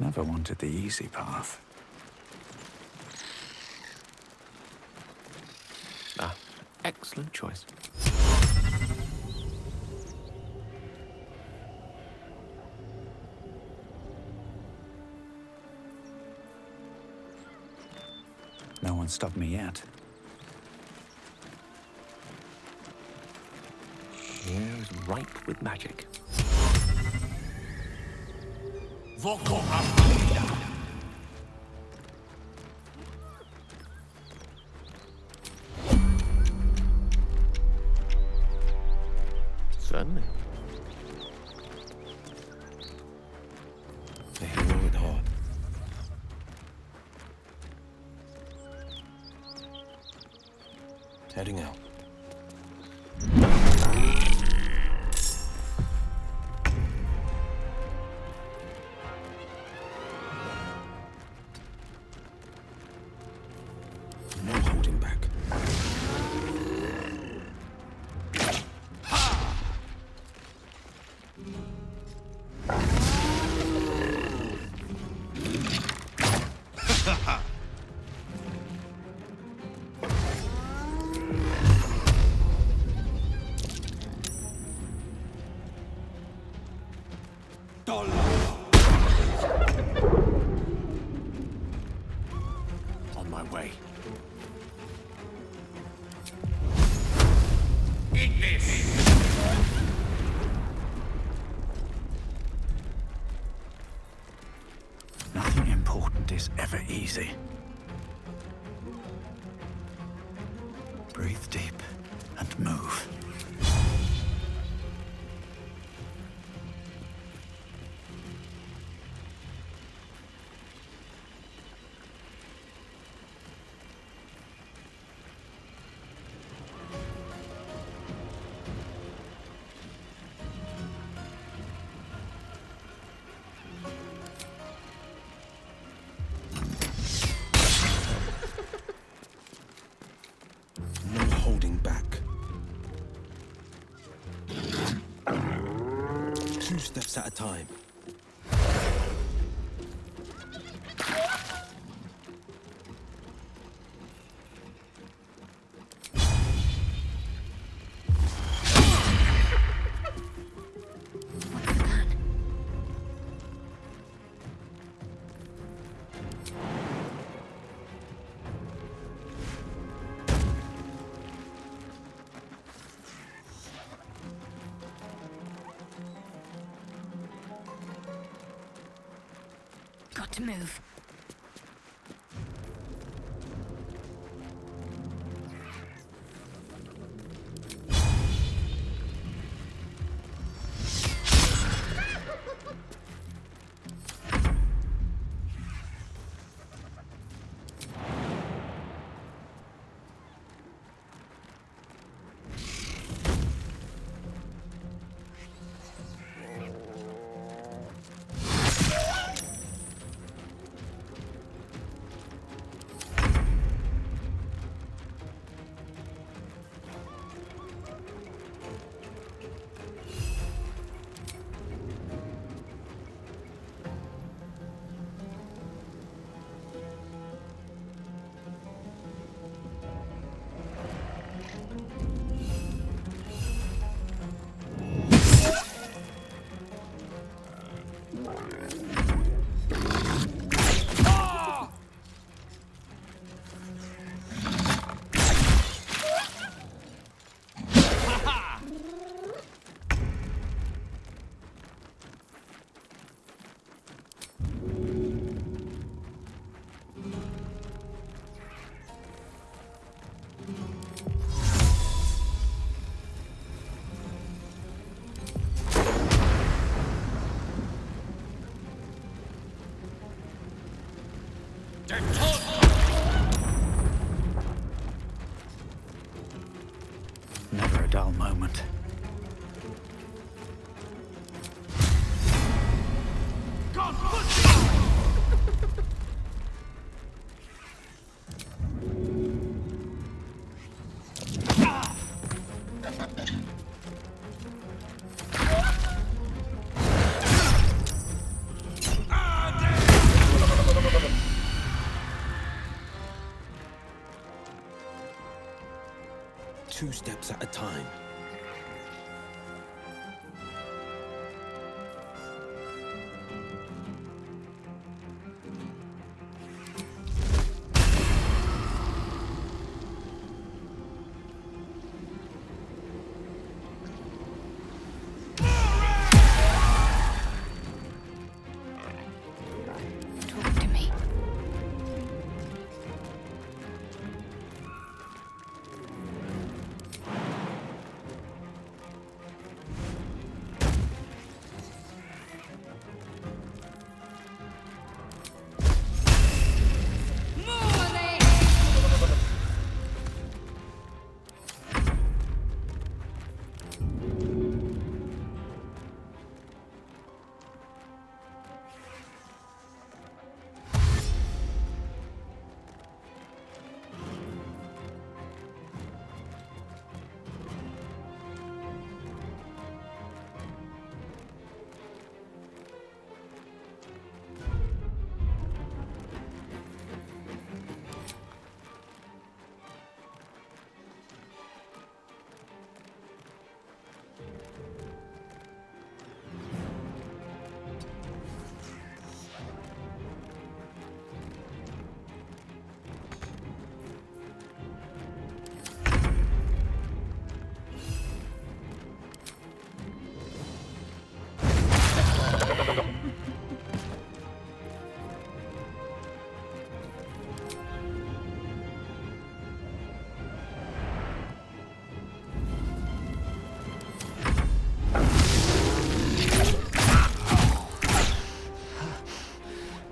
Never wanted the easy path. Ah, excellent choice. No one stopped me yet. Here is ripe with magic. Voco Afida. Certainly. The hero at heart. Heading out. No holding back. On my way. Eat this! Nothing important is ever easy. Breathe deep and move. No holding back. 2 steps at a time. Got to move. Never a dull moment. 2 steps at a time. Talk to me.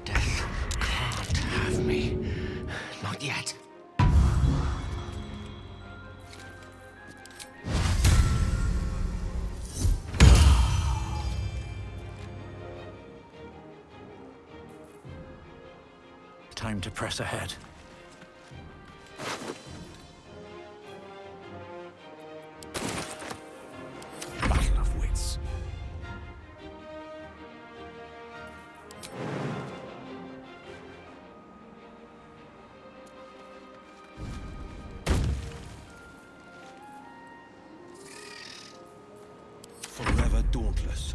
Death can't have me. Not yet. Time to press ahead. Battle of wits. Forever dauntless.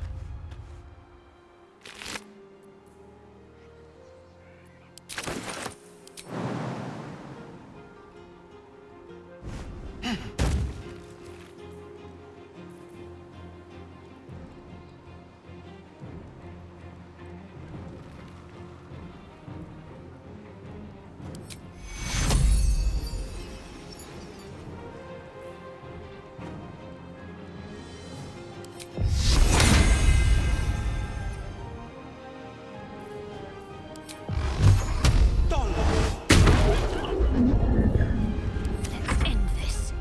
Let's end this.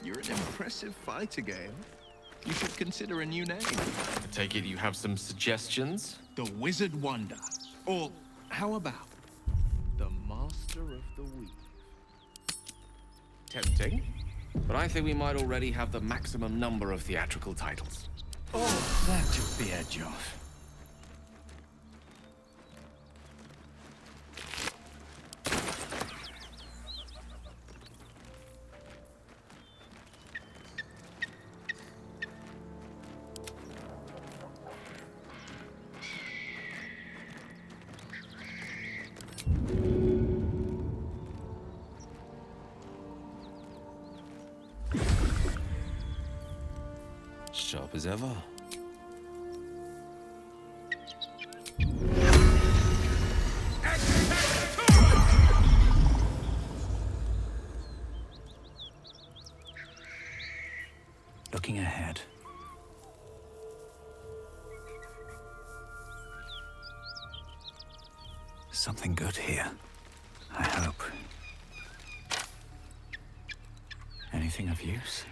You're an impressive fighter, Gale. You should consider a new name. I take it you have some suggestions? The Wizard Wonder. Or how about the Master of the Weave? Tempting. But I think we might already have the maximum number of theatrical titles. Oh, that took the edge off. Sharp as ever. Execution! ahead. Something good here, I hope. Anything of use?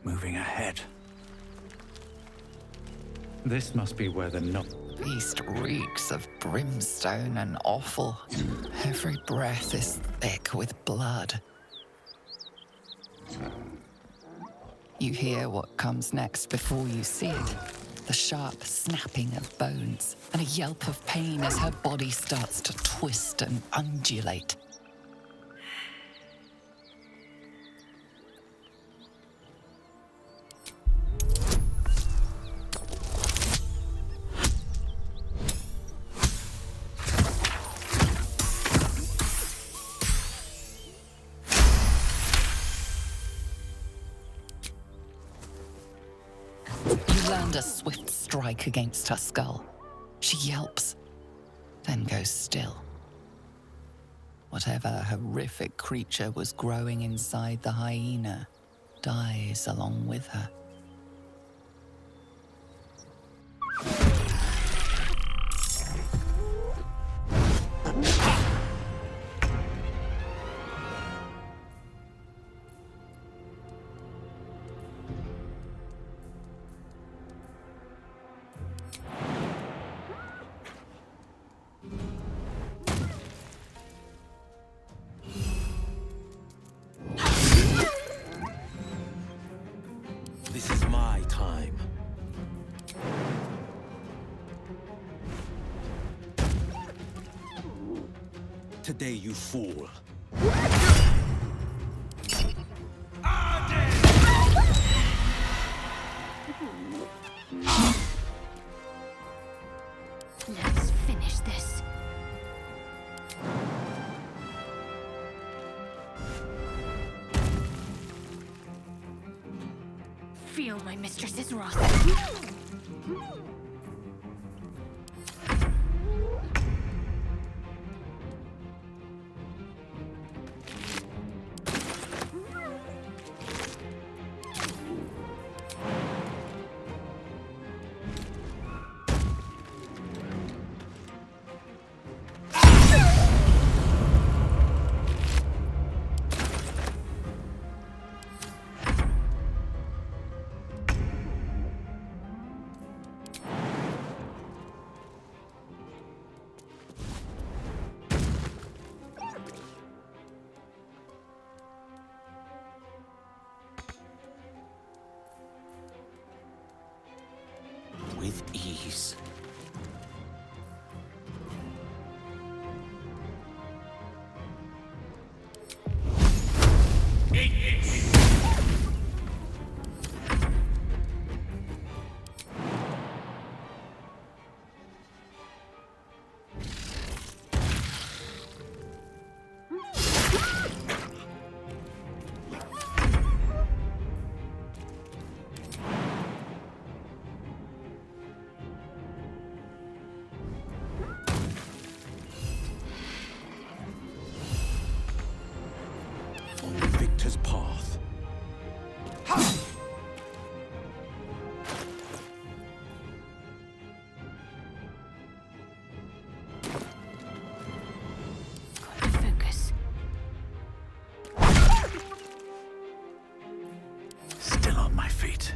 Moving ahead. This must be where the East reeks of brimstone and offal. Every breath is thick with blood. You hear what comes next before you see it. The sharp snapping of bones and a yelp of pain as her body starts to twist and undulate. Land a swift strike against her skull. She yelps, then goes still. Whatever horrific creature was growing inside the hyena dies along with her. This is my time. Today you fall. Let's finish this. Feel my mistress's wrath. With ease. On the victor's path. Got to focus. Still on my feet.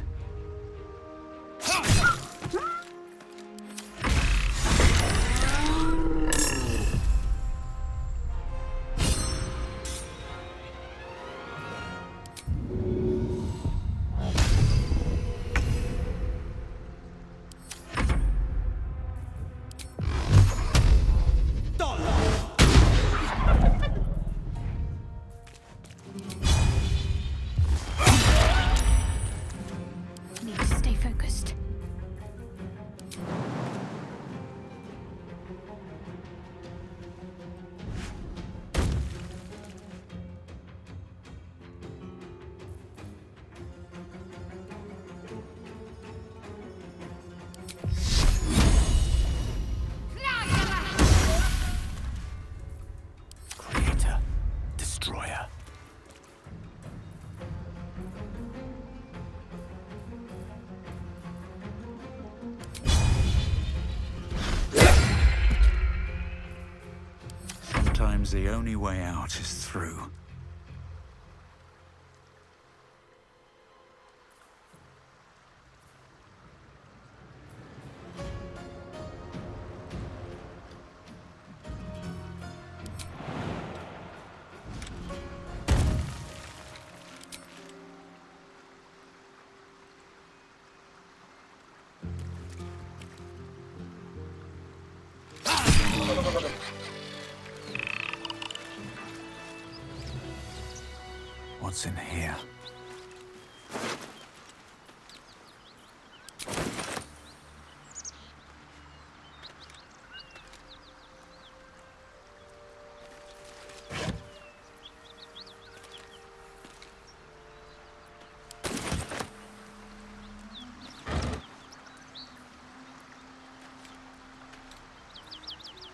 the only way out is through. What's in here?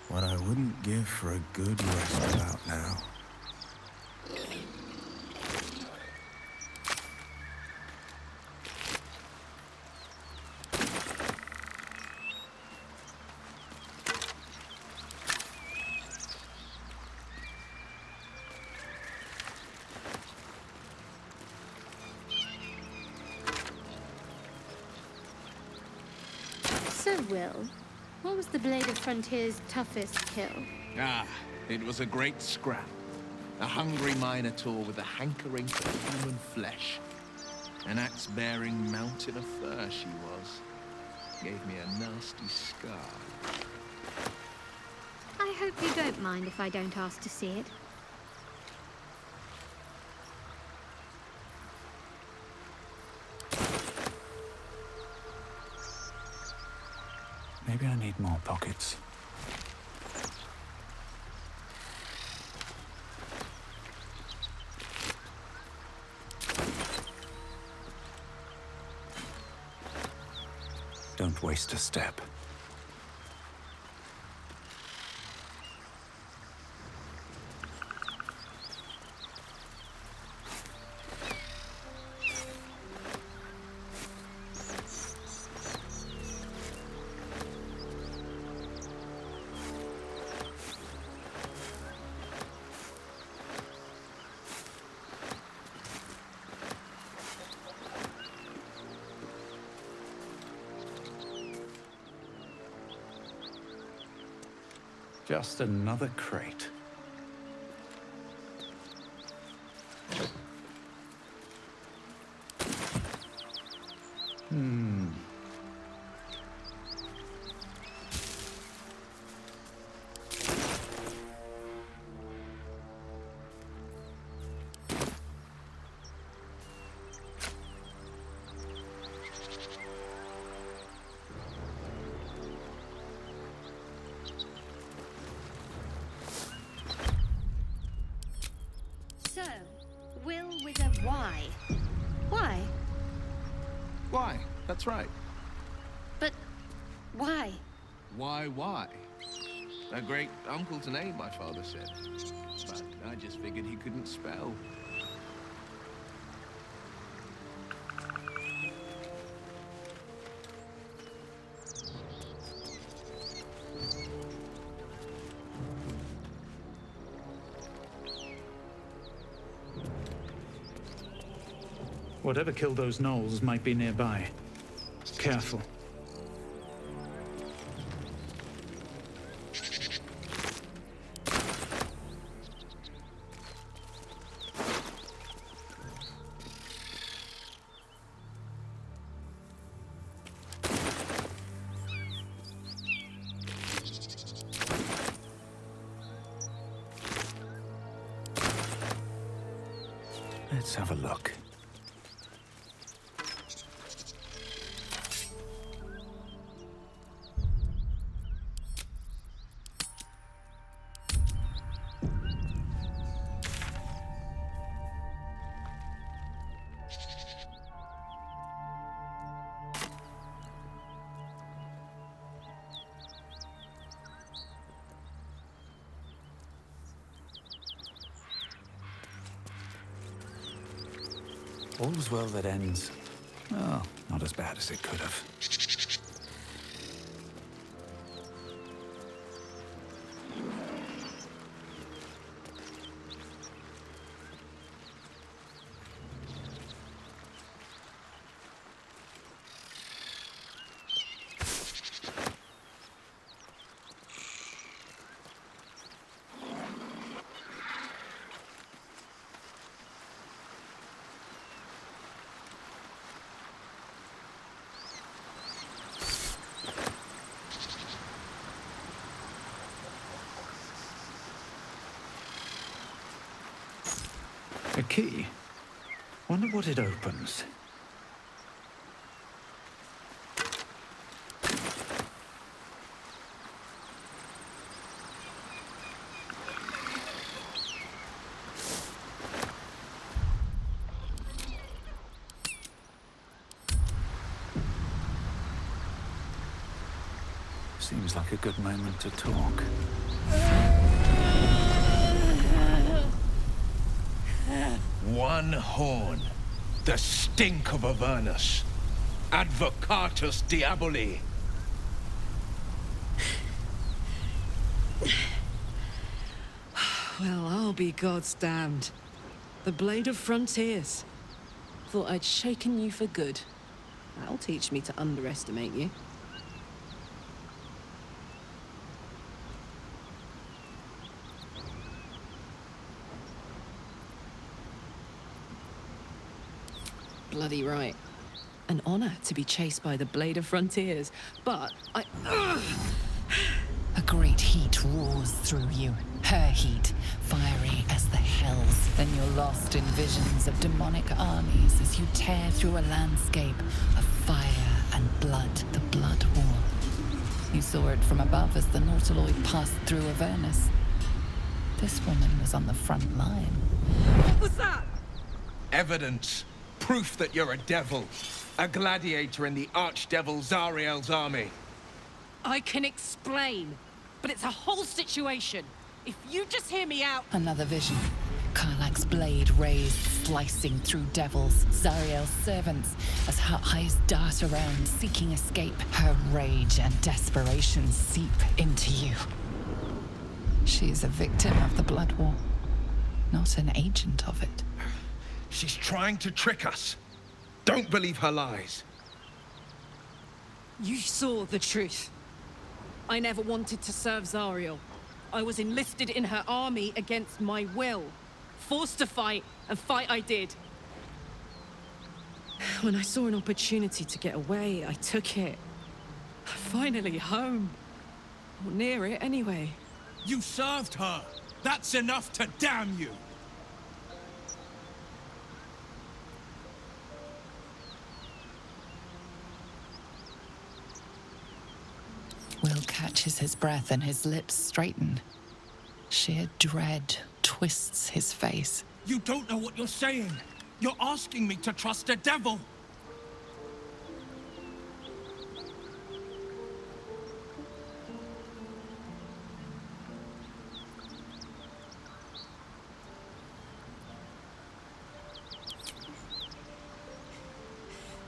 What I wouldn't give for a good rest about now. So, Will, what was the Blade of Frontier's toughest kill? Ah, it was a great scrap. A hungry minotaur with a hankering for human flesh. An axe-bearing mountain of fur she was. Gave me a nasty scar. I hope you don't mind if I don't ask to see it. Maybe I need more pockets. Don't waste a step. Just another crate. So, Will with a Y. Why? Why? That's right. But why? Why? A great uncle to name, my father said. But I just figured he couldn't spell. Whatever killed those gnolls might be nearby. Careful. Let's have a look. All's well that ends. Oh, not as bad as it could have. A key? Wonder what it opens. Seems like a good moment to talk. One horn. The stink of Avernus. Advocatus Diaboli. Well, I'll be God's damned. The Blade of Frontiers. Thought I'd shaken you for good. That'll teach me to underestimate you. Bloody right. An honor to be chased by the Blade of Frontiers, but A great heat roars through you, her heat, fiery as the hells. Then you're lost in visions of demonic armies as you tear through a landscape of fire and blood, the Blood War. You saw it from above as the Nautiloid passed through Avernus. This woman was on the front line. What was that? Evidence. Proof that you're a devil. A gladiator in the Archdevil Zariel's army. I can explain, but it's a whole situation. If you just hear me out... Another vision. Karlach's blade raised, slicing through devils, Zariel's servants, as her eyes dart around, seeking escape. Her rage and desperation seep into you. She is a victim of the Blood War, not an agent of it. She's trying to trick us. Don't believe her lies. You saw the truth. I never wanted to serve Zariel. I was enlisted in her army against my will. Forced to fight, and fight I did. When I saw an opportunity to get away, I took it. Finally home. Or near it, anyway. You served her. That's enough to damn you. Will catches his breath and his lips straighten. Sheer dread twists his face. You don't know what you're saying. You're asking me to trust a devil.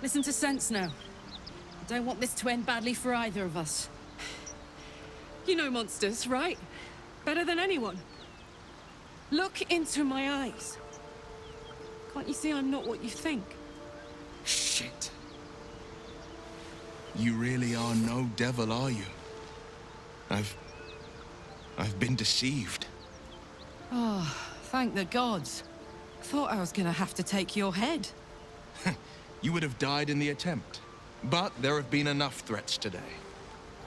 Listen to sense now. I don't want this to end badly for either of us. You know monsters, right? Better than anyone. Look into my eyes. Can't you see I'm not what you think? Shit. You really are no devil, are you? I've been deceived. Oh, thank the gods. Thought I was gonna have to take your head. You would have died in the attempt. But there have been enough threats today.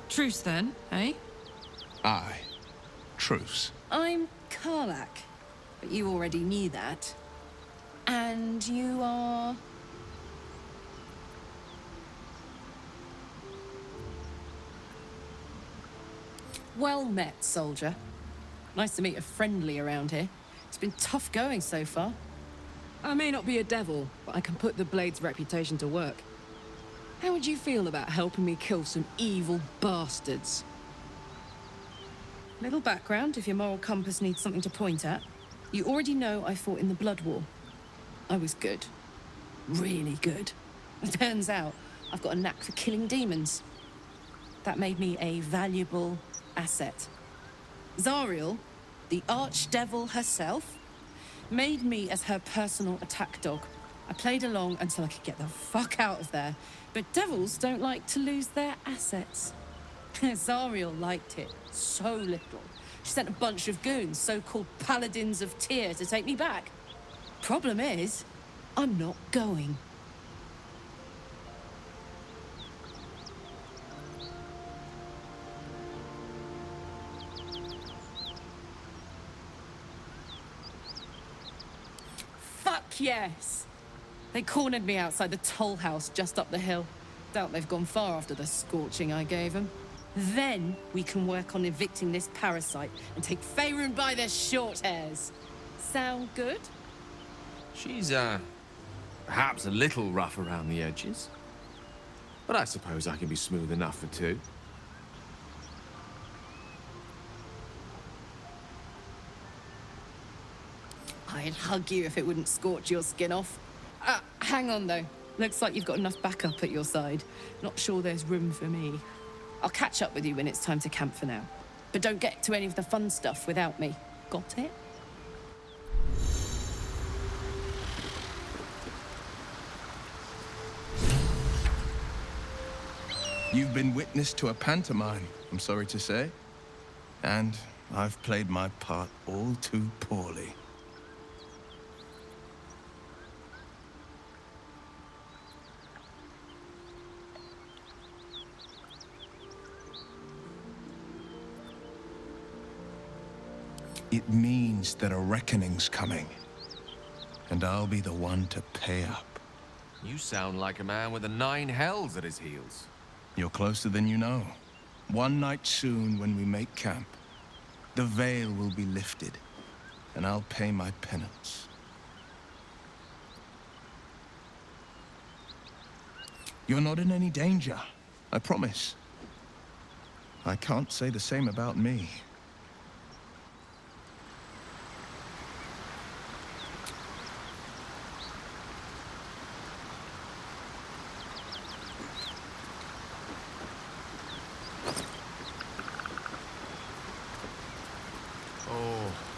Truce then, eh? Aye. Truce. I'm Karlach, but you already knew that. And you are... Well met, soldier. Nice to meet a friendly around here. It's been tough going so far. I may not be a devil, but I can put the Blade's reputation to work. How would you feel about helping me kill some evil bastards? Little background, if your moral compass needs something to point at. You already know I fought in the Blood War. I was good. Really good. It turns out I've got a knack for killing demons. That made me a valuable asset. Zariel, the archdevil herself, made me as her personal attack dog. I played along until I could get the fuck out of there. But devils don't like to lose their assets. Zariel liked it so little. She sent a bunch of goons, so-called Paladins of Tyr, to take me back. Problem is, I'm not going. yes. They cornered me outside the toll house just up the hill. Doubt they've gone far after the scorching I gave them. Then we can work on evicting this parasite and take Faerun by the short hairs. Sound good? She's, perhaps a little rough around the edges. But I suppose I can be smooth enough for two. I'd hug you if it wouldn't scorch your skin off. Hang on, though. Looks like you've got enough backup at your side. Not sure there's room for me. I'll catch up with you when it's time to camp for now. But don't get to any of the fun stuff without me. Got it? You've been witness to a pantomime, I'm sorry to say. And I've played my part all too poorly. It means that a reckoning's coming. And I'll be the one to pay up. You sound like a man with the 9 hells at his heels. You're closer than you know. One night soon, when we make camp, the veil will be lifted, and I'll pay my penance. You're not in any danger, I promise. I can't say the same about me.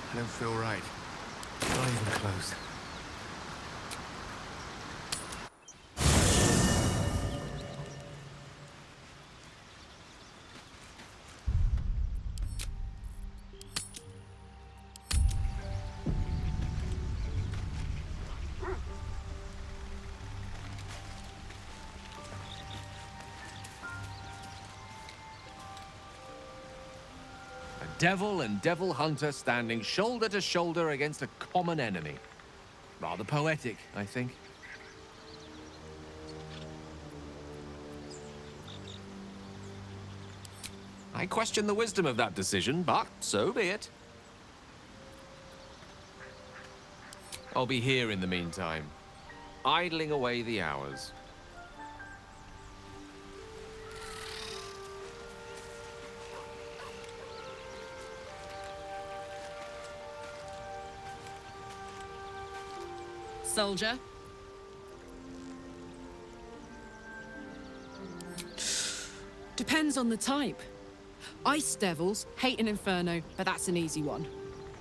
I don't feel right. Not even close. Devil and devil hunter standing shoulder to shoulder against a common enemy. Rather poetic, I think. I question the wisdom of that decision, but so be it. I'll be here in the meantime, idling away the hours. Soldier? Depends on the type. Ice devils hate an inferno, but that's an easy one.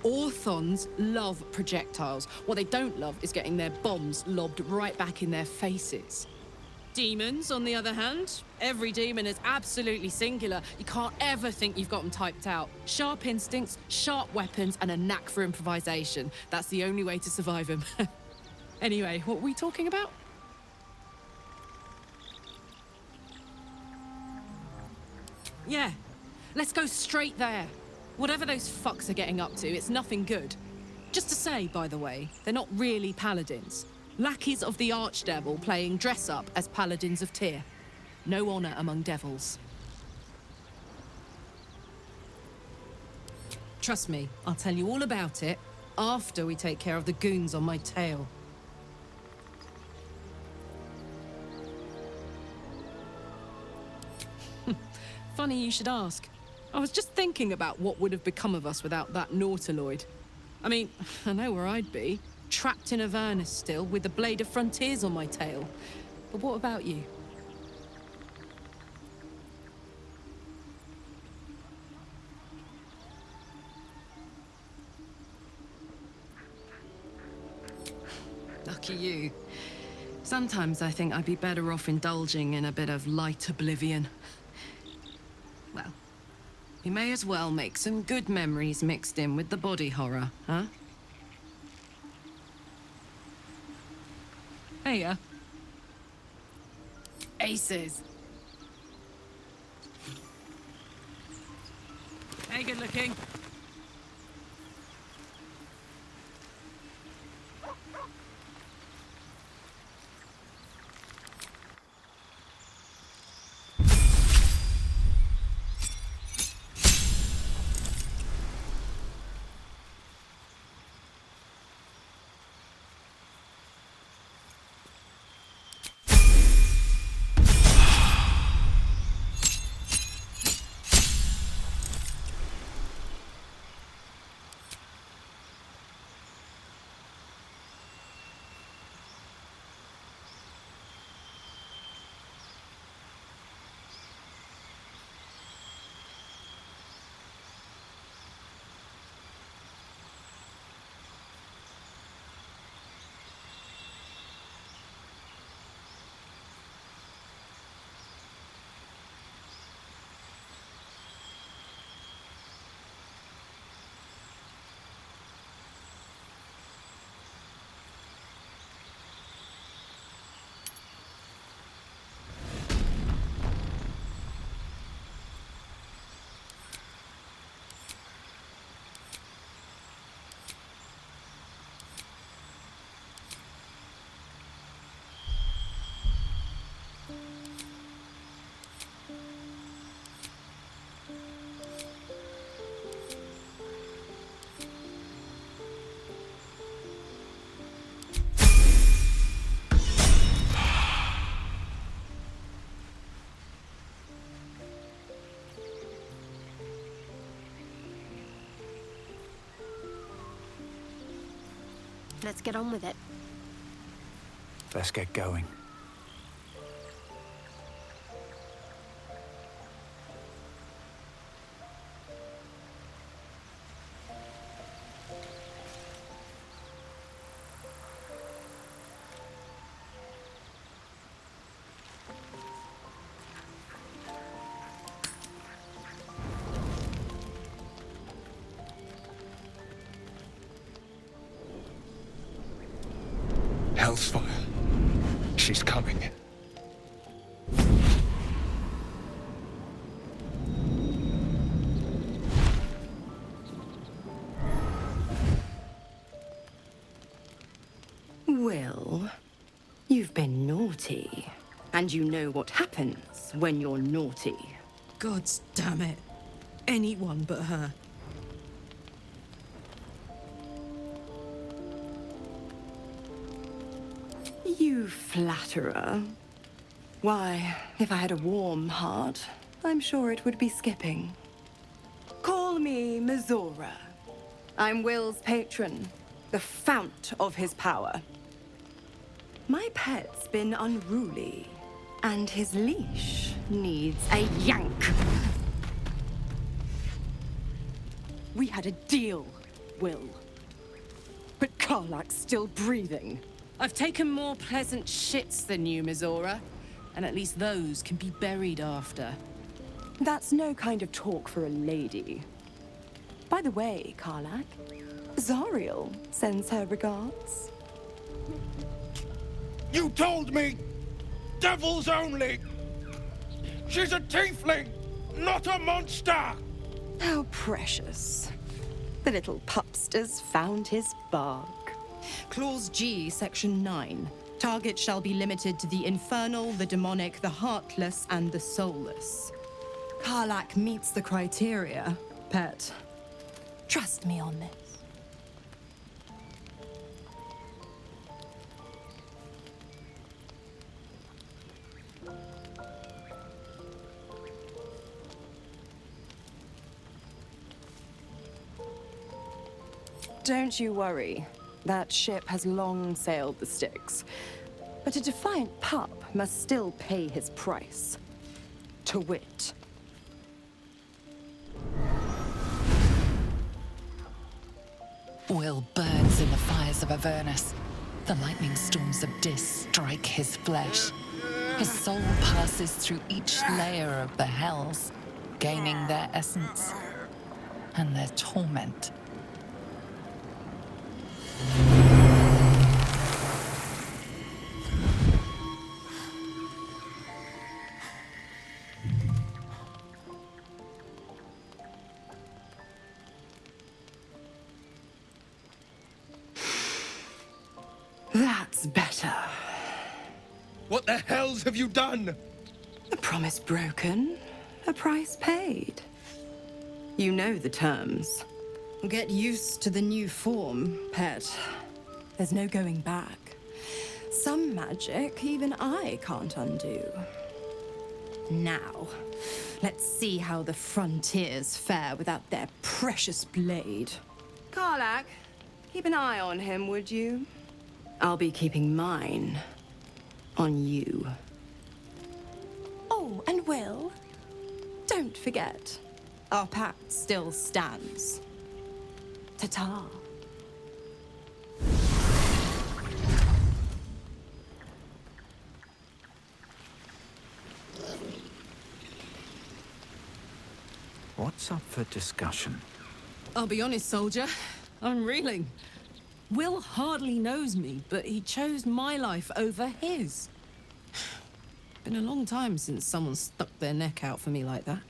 Orthons love projectiles. What they don't love is getting their bombs lobbed right back in their faces. Demons, on the other hand, every demon is absolutely singular. You can't ever think you've got them typed out. Sharp instincts, sharp weapons, and a knack for improvisation. That's the only way to survive them. Anyway, what were we talking about? Yeah, let's go straight there. Whatever those fucks are getting up to, it's nothing good. Just to say, by the way, they're not really paladins. Lackeys of the Archdevil playing dress-up as paladins of Tyr. No honor among devils. Trust me, I'll tell you all about it after we take care of the goons on my tail. Funny you should ask. I was just thinking about what would have become of us without that Nautiloid. I mean, I know where I'd be. Trapped in Avernus still, with the Blade of Frontiers on my tail. But what about you? Lucky you. Sometimes I think I'd be better off indulging in a bit of light oblivion. Well, we may as well make some good memories mixed in with the body horror, huh? Heya. Aces. Hey, good looking. Let's get on with it. Let's get going. Hellsfire. She's coming. Will, you've been naughty. And you know what happens when you're naughty. God damn it. Anyone but her. You flatterer. Why, if I had a warm heart, I'm sure it would be skipping. Call me Mizora. I'm Will's patron, the fount of his power. My pet's been unruly, and his leash needs a yank. We had a deal, Will. But Karlak's still breathing. I've taken more pleasant shits than you, Mizora. And at least those can be buried after. That's no kind of talk for a lady. By the way, Karlak, Zariel sends her regards. You told me! Devils only! She's a tiefling, not a monster! How precious. The little pupster's found his bark. Clause G, Section 9. Target shall be limited to the infernal, the demonic, the heartless, and the soulless. Karlak meets the criteria, pet. Trust me on this. Don't you worry. That ship has long sailed the Styx. But a defiant pup must still pay his price. To wit. Will burns in the fires of Avernus. The lightning storms of Dis strike his flesh. His soul passes through each layer of the hells, gaining their essence and their torment. That's better. What the hells have you done? A promise broken, a price paid. You know the terms. Get used to the new form, pet. There's no going back. Some magic even I can't undo. Now, let's see how the frontiers fare without their precious blade. Karlak, keep an eye on him, would you? I'll be keeping mine on you. Oh, and Will, don't forget, our pact still stands. Ta-ta. What's up for discussion? I'll be honest, soldier. I'm reeling. Will hardly knows me, but he chose my life over his. Been a long time since someone stuck their neck out for me like that.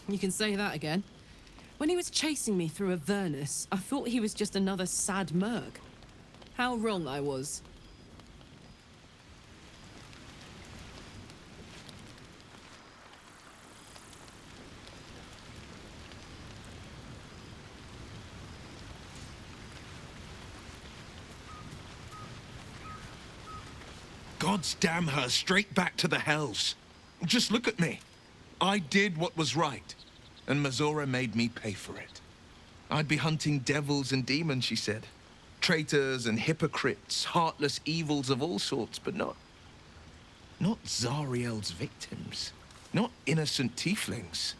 You can say that again. When he was chasing me through Avernus, I thought he was just another sad merc. How wrong I was. Gods damn her, straight back to the hells. Just look at me. I did what was right, and Mazora made me pay for it. I'd be hunting devils and demons, she said. Traitors and hypocrites, heartless evils of all sorts, but not Zariel's victims. Not innocent tieflings.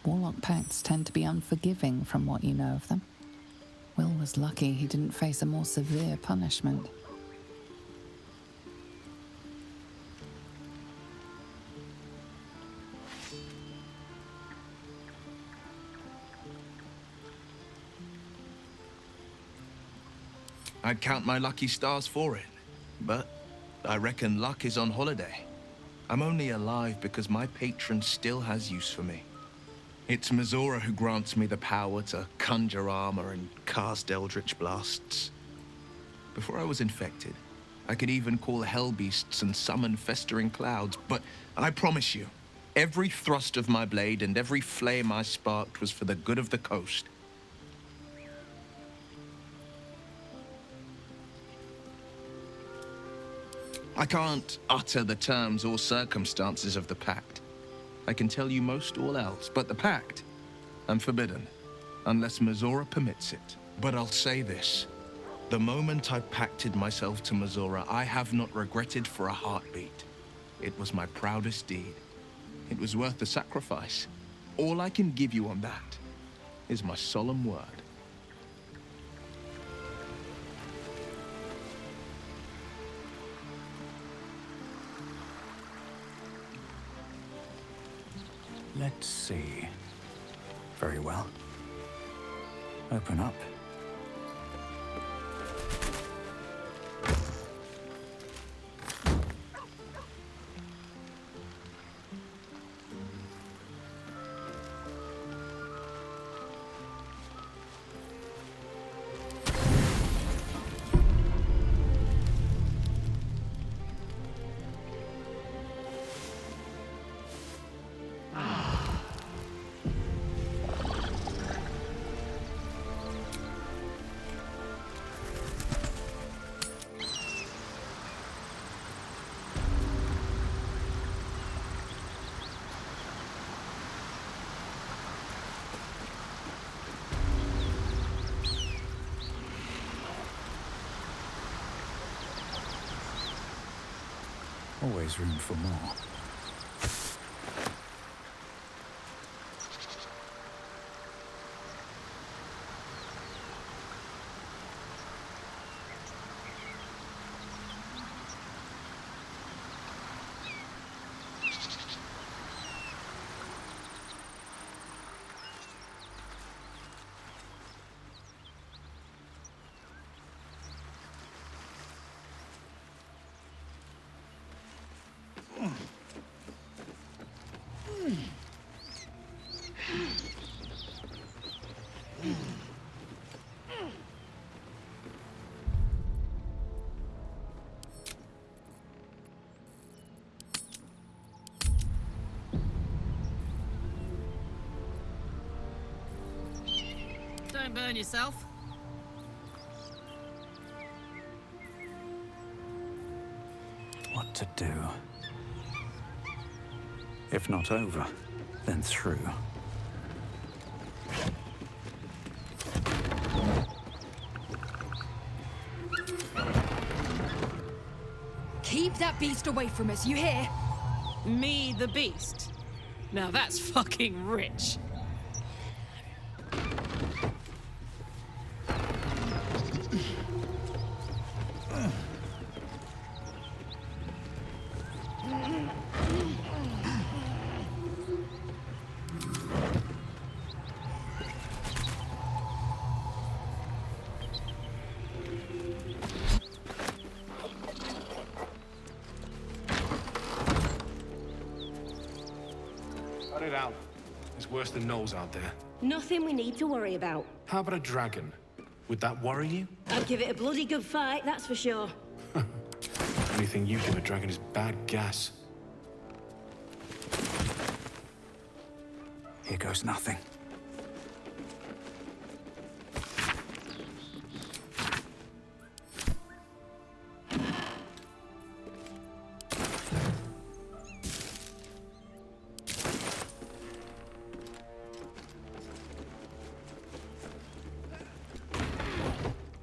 Warlock pacts tend to be unforgiving from what you know of them. Will was lucky he didn't face a more severe punishment. I'd count my lucky stars for it, but I reckon luck is on holiday. I'm only alive because my patron still has use for me. It's Mazora who grants me the power to conjure armor and cast eldritch blasts. Before I was infected, I could even call hell beasts and summon festering clouds, but I promise you, every thrust of my blade and every flame I sparked was for the good of the coast. I can't utter the terms or circumstances of the pact. I can tell you most all else, but the pact, I'm forbidden, unless Mazora permits it. But I'll say this. The moment I pacted myself to Mazora, I have not regretted for a heartbeat. It was my proudest deed. It was worth the sacrifice. All I can give you on that is my solemn word. Let's see. Very well. Open up. Always room for more. Don't burn yourself. What to do? If not over, then through. Keep that beast away from us, you hear? Me, the beast. Now that's fucking rich. Cut it out. This worse than gnolls out there. Nothing we need to worry about. How about a dragon? Would that worry you? I'd give it a bloody good fight, that's for sure. Anything you give a dragon is bad gas. Here goes nothing.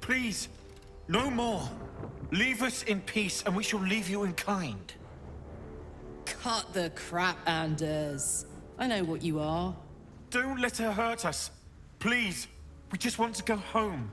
Please, no more. Leave us in peace, and we shall leave you in kind. Cut the crap, Anders. I know what you are. Don't let her hurt us. Please, we just want to go home.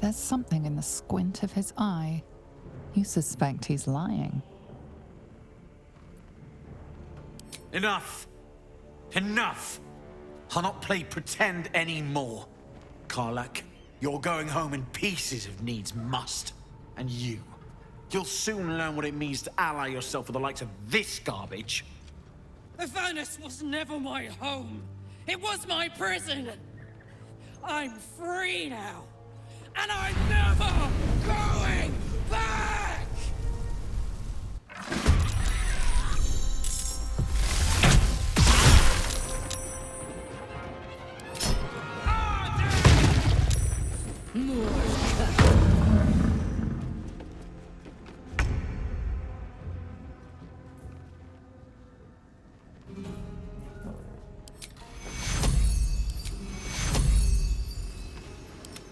There's something in the squint of his eye. You suspect he's lying. Enough! Enough! I'll not play pretend anymore. Karlak, you're going home in pieces if needs must. And you'll soon learn what it means to ally yourself with the likes of this garbage. Avernus was never my home. It was my prison. I'm free now. And I'm never going back!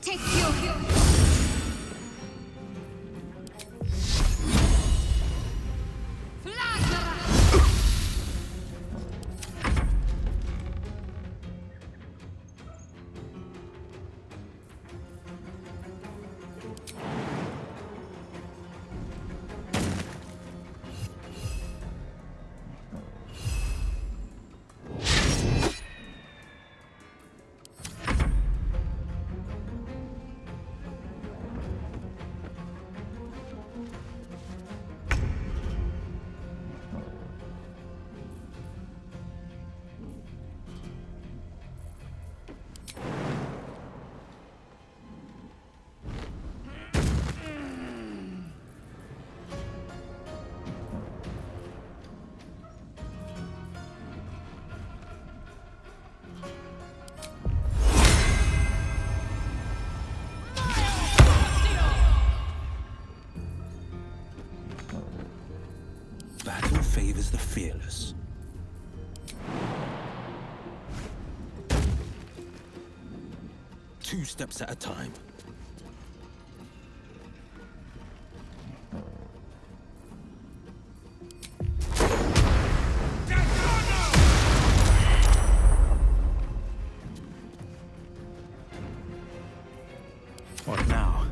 Take your... Battle favors the fearless. Two steps at a time. What now?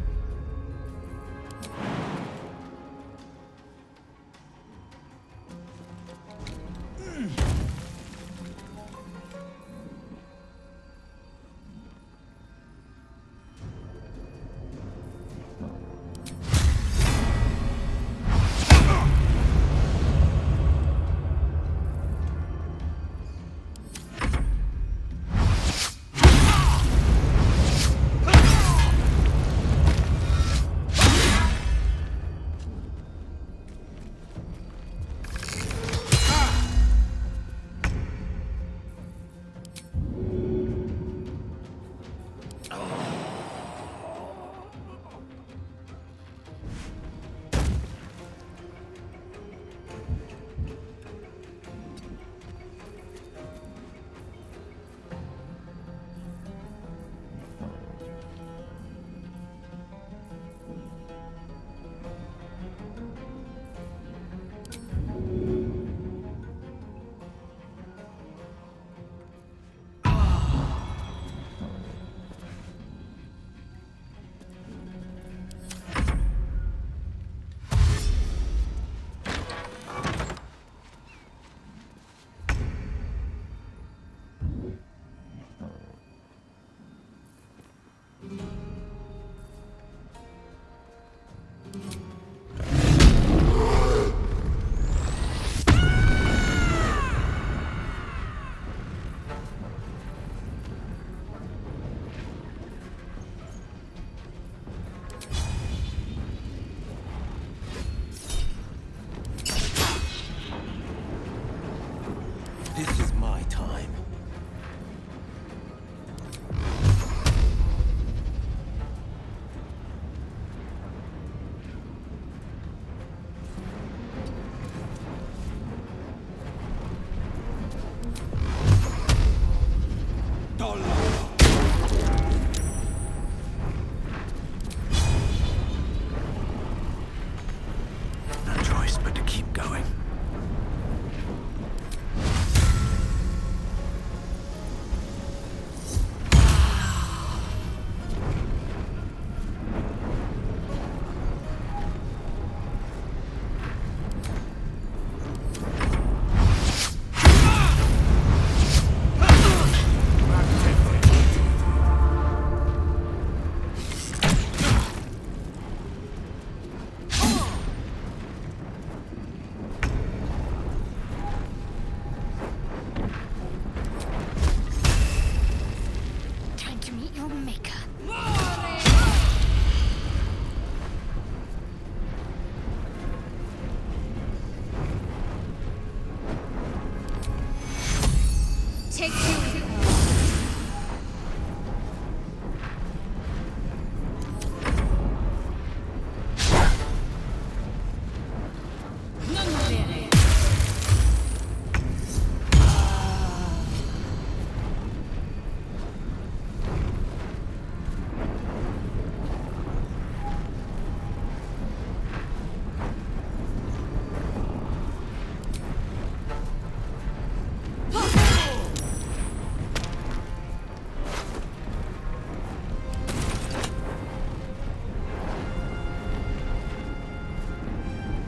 take you.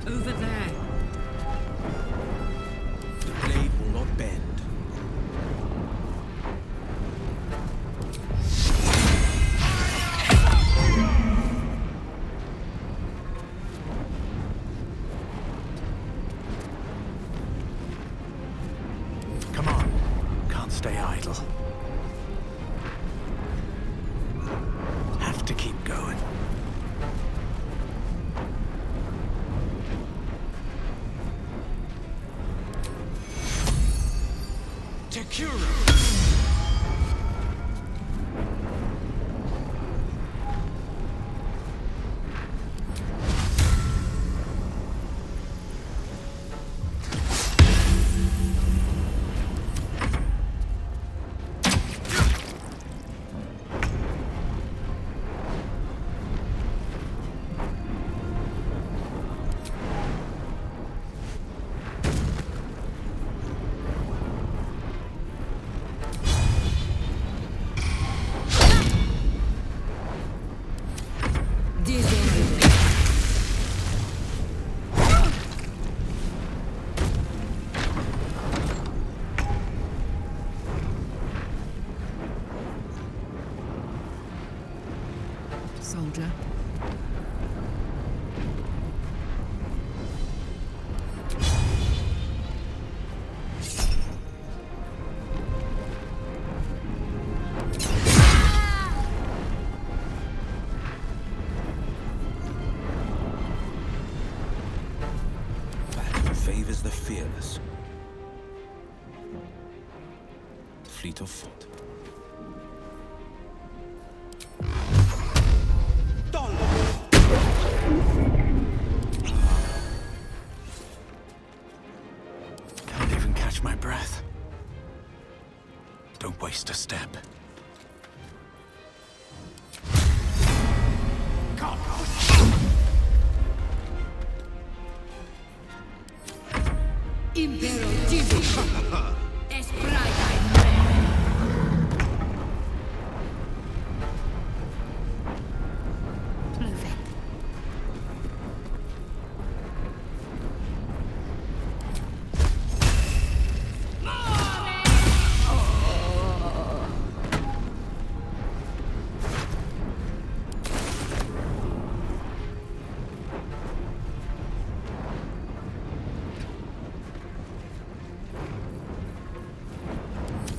Over there. The blade will not bend. Come on. Can't stay idle. Have to keep going. Soldier. Battle favors the fearless. Fleet of foot. Can't even catch my breath. Don't waste a step. Impero Division. Esprada. Moving.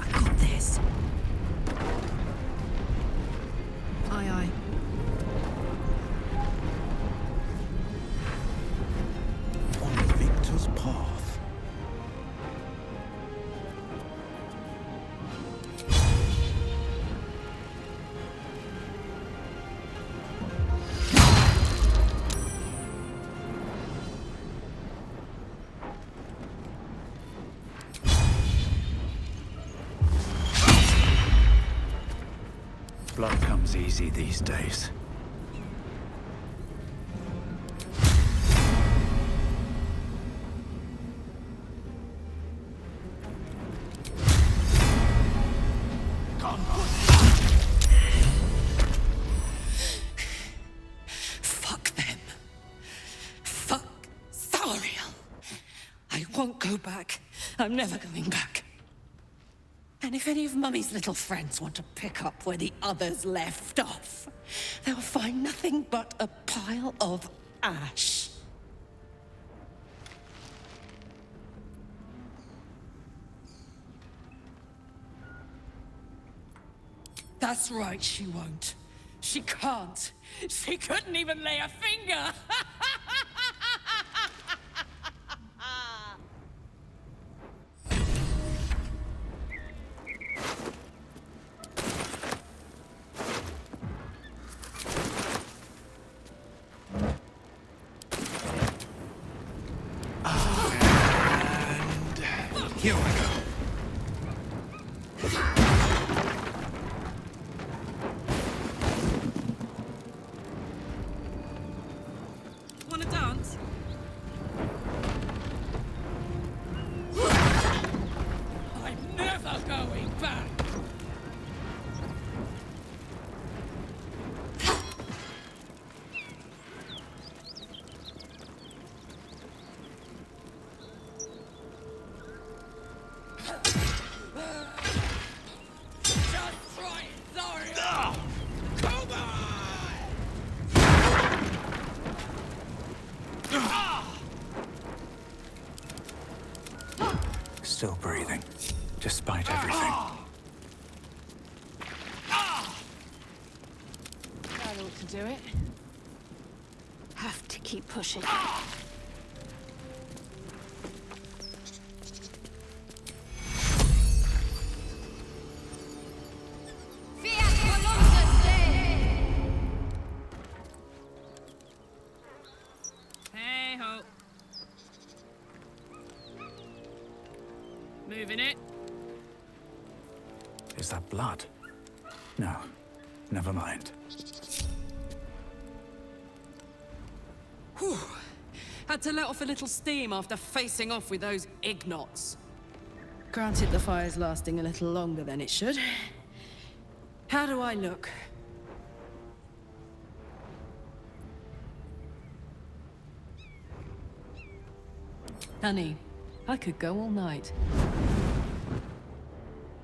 I got this. Aye, aye. On the victor's path. Blood comes easy these days. Fuck them. Fuck Sariel. I won't go back. I'm never going back. And if any of Mummy's little friends want to pick up where the others left off, they'll find nothing but a pile of ash. That's right, she won't. She can't. She couldn't even lay a finger. And here I go. Wanna dance? I'm never going back! Just try it, Zarya! Come on! Still breathing, despite everything. That ought to do it. Have to keep pushing. Hey ho. Moving it. Is that blood? No, never mind. Whew. Had to let off a little steam after facing off with those ignots. Granted, the fire's lasting a little longer than it should. How do I look? Honey, I could go all night.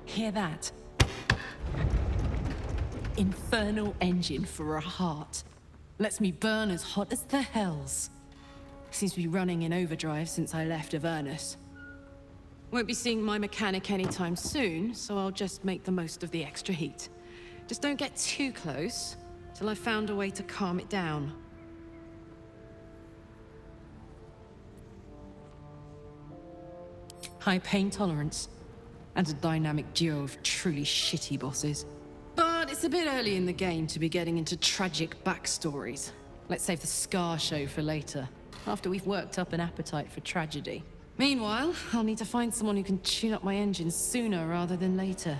Hear that? Infernal engine for a heart. Lets me burn as hot as the hells. Seems to be running in overdrive since I left Avernus. Won't be seeing my mechanic anytime soon, so I'll just make the most of the extra heat. Just don't get too close, till I've found a way to calm it down. High pain tolerance, and a dynamic duo of truly shitty bosses. But it's a bit early in the game to be getting into tragic backstories. Let's save the Scar show for later, after we've worked up an appetite for tragedy. Meanwhile, I'll need to find someone who can tune up my engine sooner rather than later.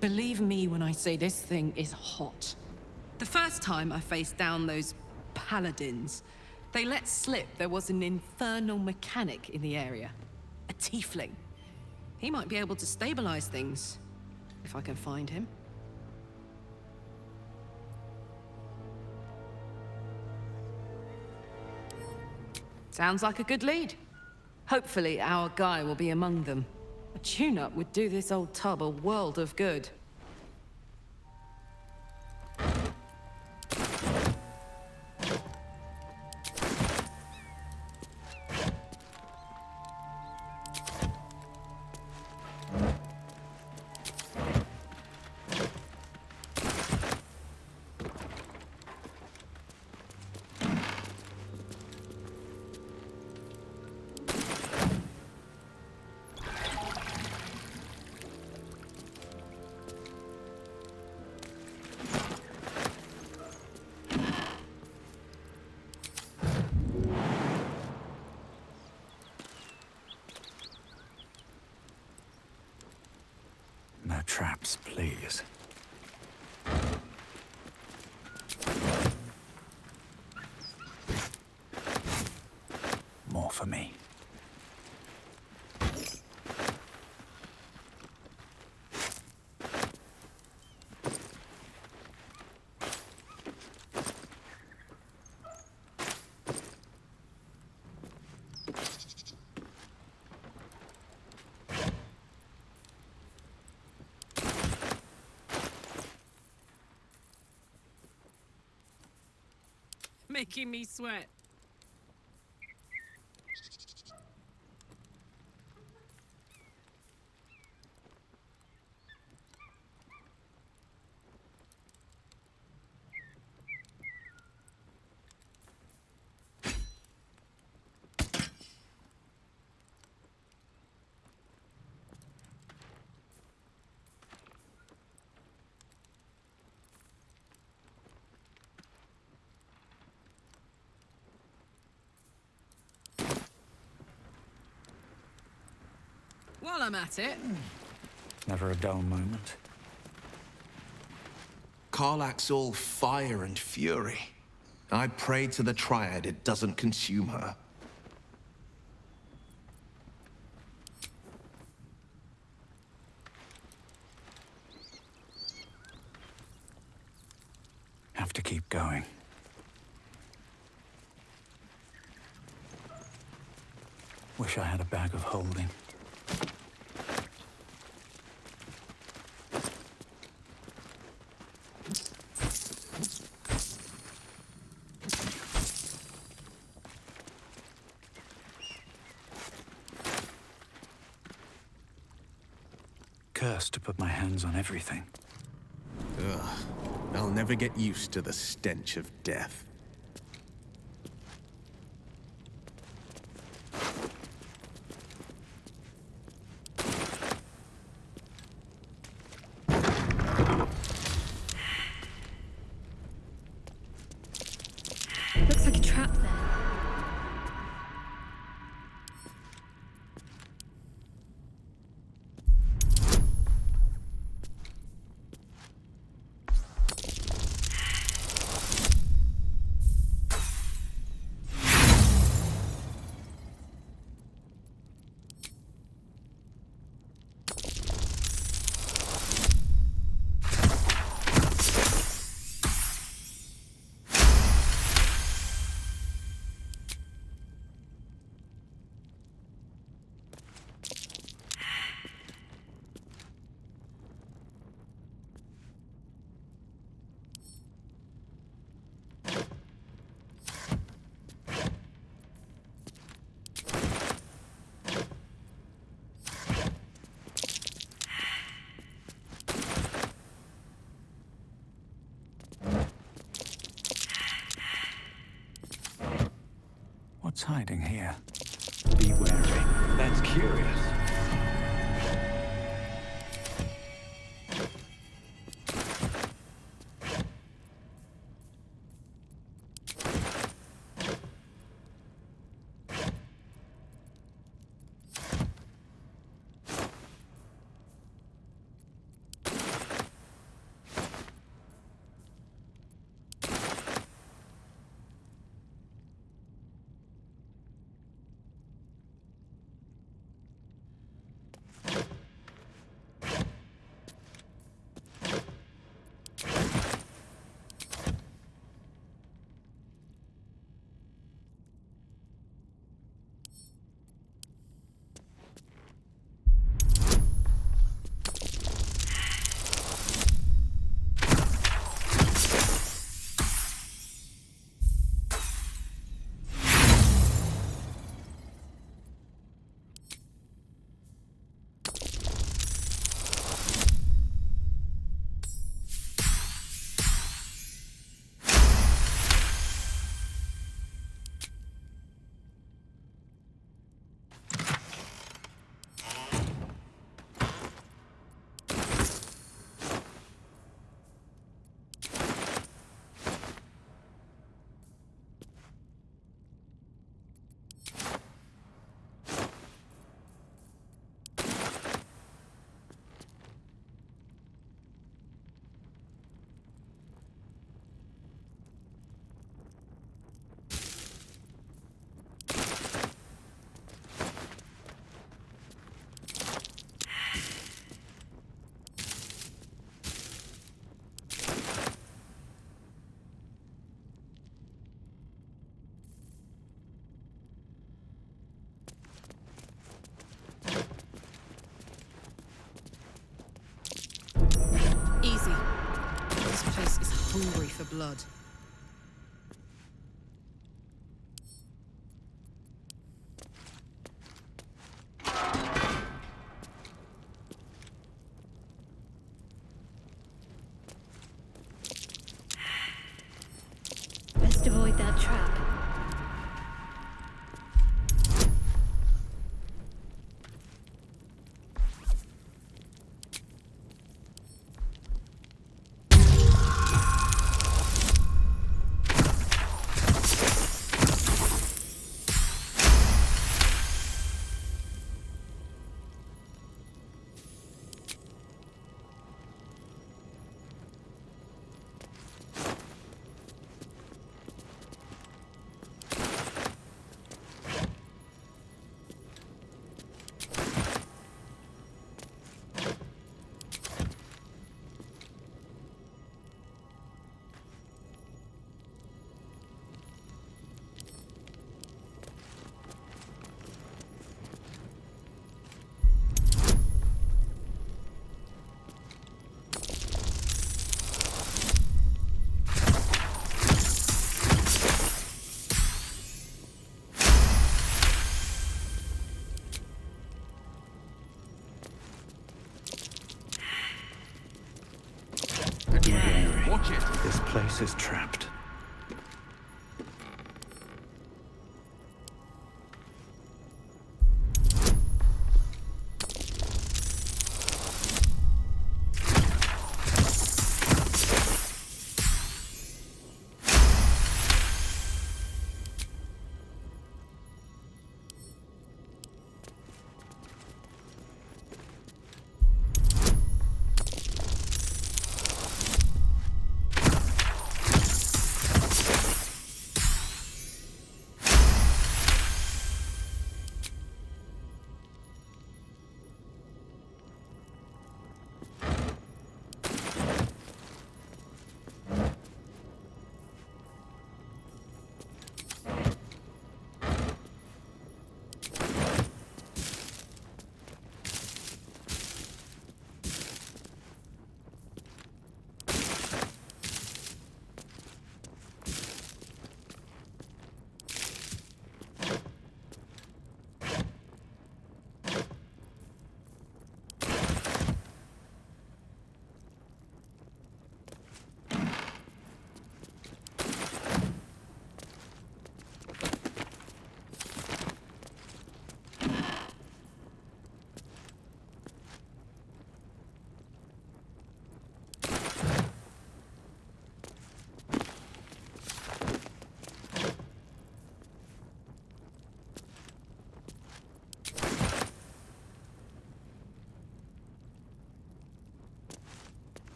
Believe me when I say this thing is hot. The first time I faced down those paladins, they let slip there was an infernal mechanic in the area. A tiefling. He might be able to stabilize things, if I can find him. Sounds like a good lead. Hopefully our guy will be among them. A tune-up would do this old tub a world of good. No traps, please. More for me. Making me sweat. While I'm at it, Never a dull moment. Karlach's all fire and fury. I pray to the Triad it doesn't consume her. Have to keep going. Wish I had a bag of holding. Cursed to put my hands on everything. Ugh. I'll never get used to the stench of death. Looks like a trap there. What's hiding here? Be wary. That's curious. easy. This place is hungry for blood. Best avoid that trap. place is trapped.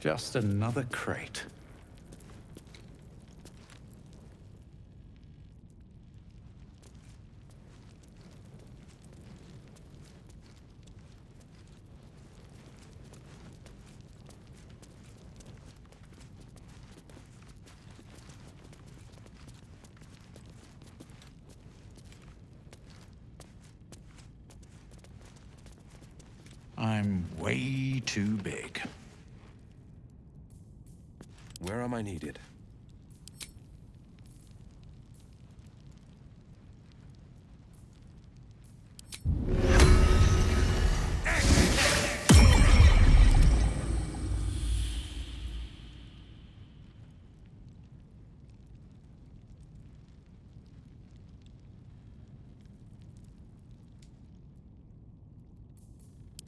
Just another crate. I'm way too big. Where am I needed?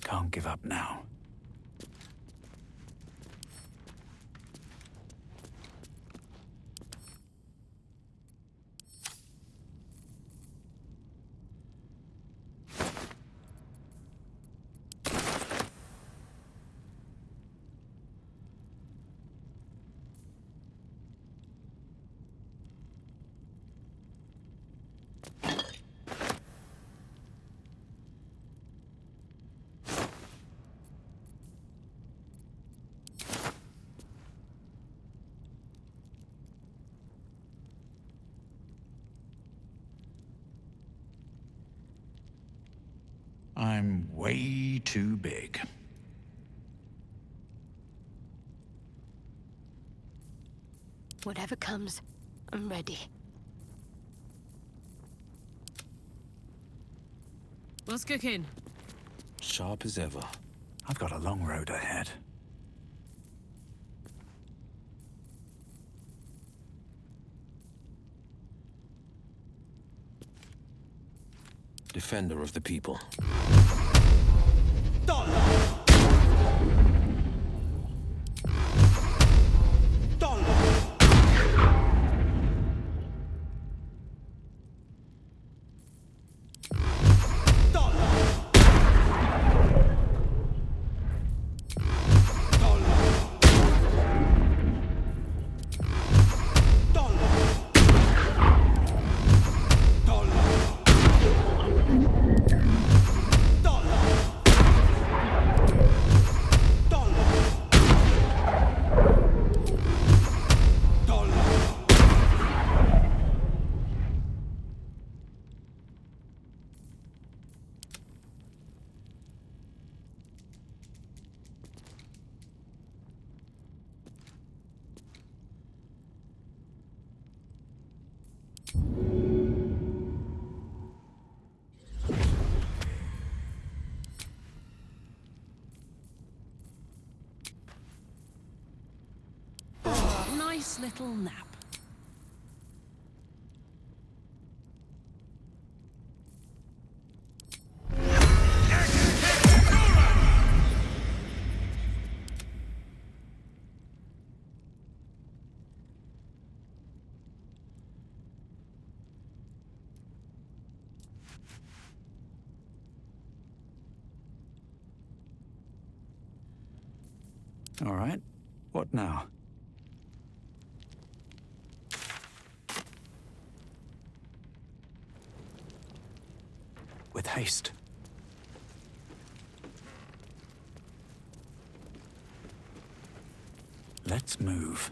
Can't give up now. I'm way too big. Whatever comes, I'm ready. What's cooking? Sharp as ever. I've got a long road ahead. Defender of the people. nice little nap. All right. What now? With haste. Let's move.